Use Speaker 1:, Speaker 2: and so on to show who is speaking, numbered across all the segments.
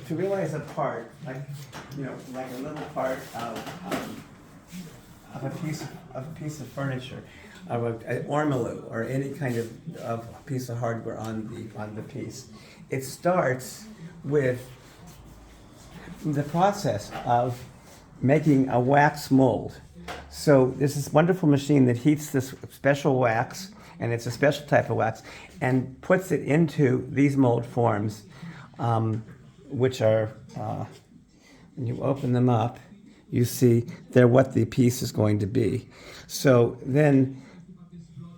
Speaker 1: to realize a part, like like a little part of a piece of furniture, of an ormolu or any kind of piece of hardware on the piece, it starts with the process of making a wax mold. So there's this wonderful machine that heats this special wax, and it's a special type of wax, and puts it into these mold forms, which are, when you open them up, you see they're what the piece is going to be. So then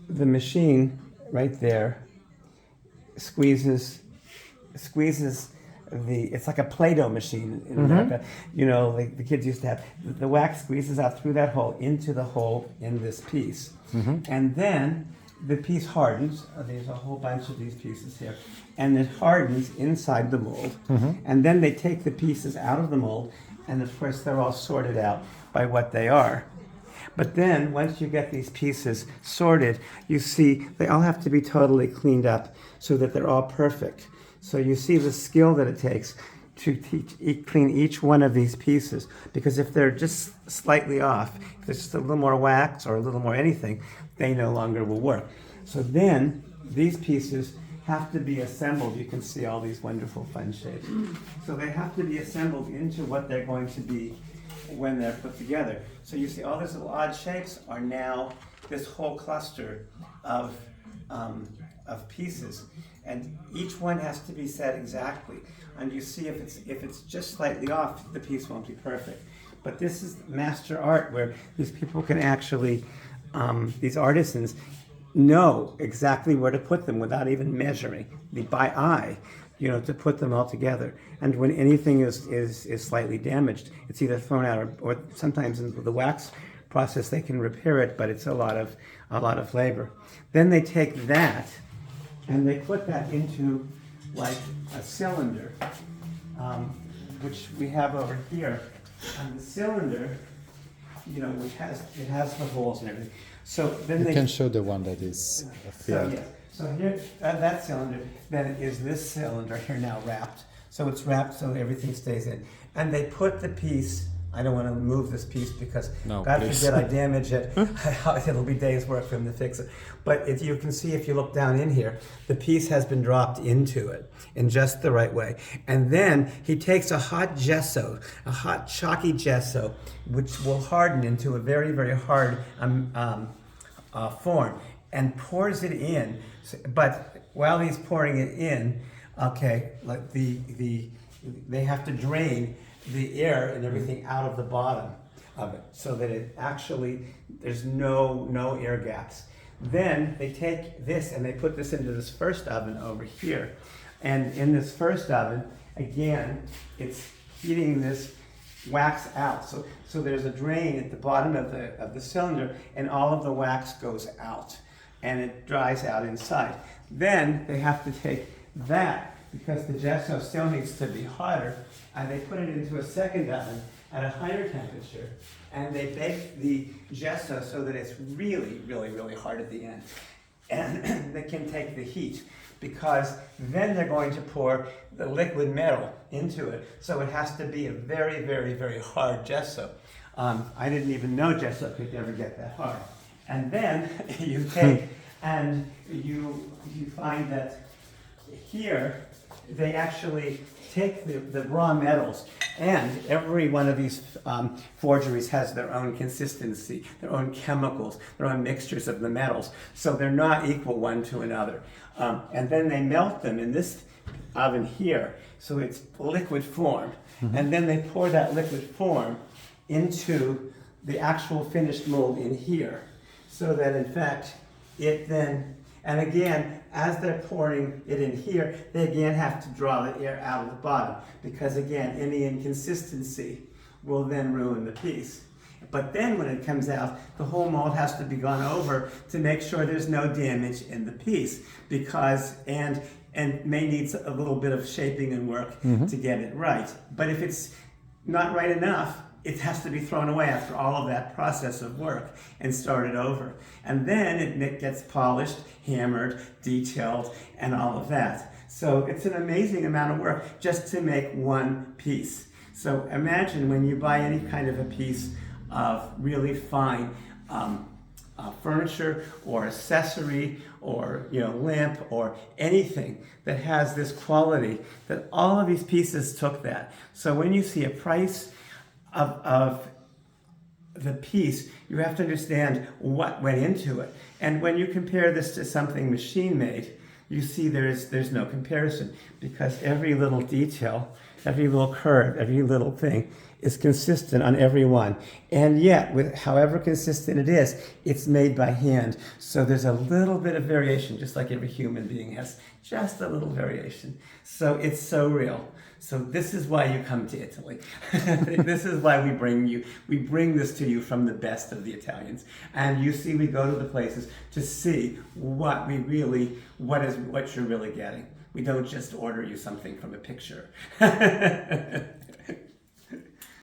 Speaker 1: the machine right there squeezes it's like a Play-Doh machine in America. Like the kids used to have. The wax squeezes out through that hole into the hole in this piece. And then the piece hardens. There's a whole bunch of these pieces here. And it hardens inside the mold. And then they take the pieces out of the mold, and of course they're all sorted out by what they are. But then, once you get these pieces sorted, you see they all have to be totally cleaned up so that they're all perfect. So you see the skill that it takes to clean each one of these pieces, because if they're just slightly off, if there's just a little more wax or a little more anything, they no longer will work. So then these pieces have to be assembled. You can see all these wonderful fun shapes. So they have to be assembled into what they're going to be when they're put together. So you see all these little odd shapes are now this whole cluster of pieces, and each one has to be set exactly. And you see if it's just slightly off, the piece won't be perfect. But this is master art, where these people can actually, these artisans, know exactly where to put them without even measuring, by eye, to put them all together. And when anything is slightly damaged, it's either thrown out or sometimes in the wax process they can repair it, but it's a lot of labor. Then they take that and they put that into like a cylinder, which we have over here. And the cylinder, it has the holes and everything. So then
Speaker 2: you can show the one that is filled.
Speaker 1: So here, that cylinder, then is this cylinder here now wrapped. So it's wrapped so everything stays in. And they put the piece, I don't want to move this piece because God forbid I damage it. It'll be days work for him to fix it. But if you can see, if you look down in here, the piece has been dropped into it in just the right way. And then he takes a hot gesso, a hot chalky gesso, which will harden into a very, very hard form, and pours it in. But while he's pouring it in, like they have to drain the air and everything out of the bottom of it, so that it actually, there's no air gaps. Then they take this and they put this into this first oven over here. And in this first oven, again, it's heating this wax out. So there's a drain at the bottom of the cylinder, and all of the wax goes out and it dries out inside. Then they have to take that, because the gesso still needs to be hotter, and they put it into a second oven at a higher temperature, and they bake the gesso so that it's really, really, really hard at the end. And they can take the heat, because then they're going to pour the liquid metal into it. So it has to be a very, very, very hard gesso. I didn't even know gesso could ever get that hard. And then you take and you find that here they actually take the raw metals, and every one of these forgeries has their own consistency, their own chemicals, their own mixtures of the metals, so they're not equal one to another. And then they melt them in this oven here, so it's liquid form. And then they pour that liquid form into the actual finished mold in here, so that in fact it then, and again, as they're pouring it in here, they again have to draw the air out of the bottom, because again, any inconsistency will then ruin the piece. But then when it comes out, the whole mold has to be gone over to make sure there's no damage in the piece, because, and may need a little bit of shaping and work to get it right. But if it's not right enough, it has to be thrown away after all of that process of work and started over. And then it gets polished, hammered, detailed, and all of that. So it's an amazing amount of work just to make one piece. So imagine when you buy any kind of a piece of really fine furniture or accessory or lamp or anything that has this quality, that all of these pieces took that. So when you see a price of the piece, you have to understand what went into it. And when you compare this to something machine made, you see there's no comparison, because every little detail, every little curve, every little thing is consistent on every one. And yet, with however consistent it is, it's made by hand. So there's a little bit of variation, just like every human being has just a little variation. So it's so real. So this is why you come to Italy. This is why we bring this to you from the best of the Italians. And you see, we go to the places to see what you're really getting. We don't just order you something from a picture.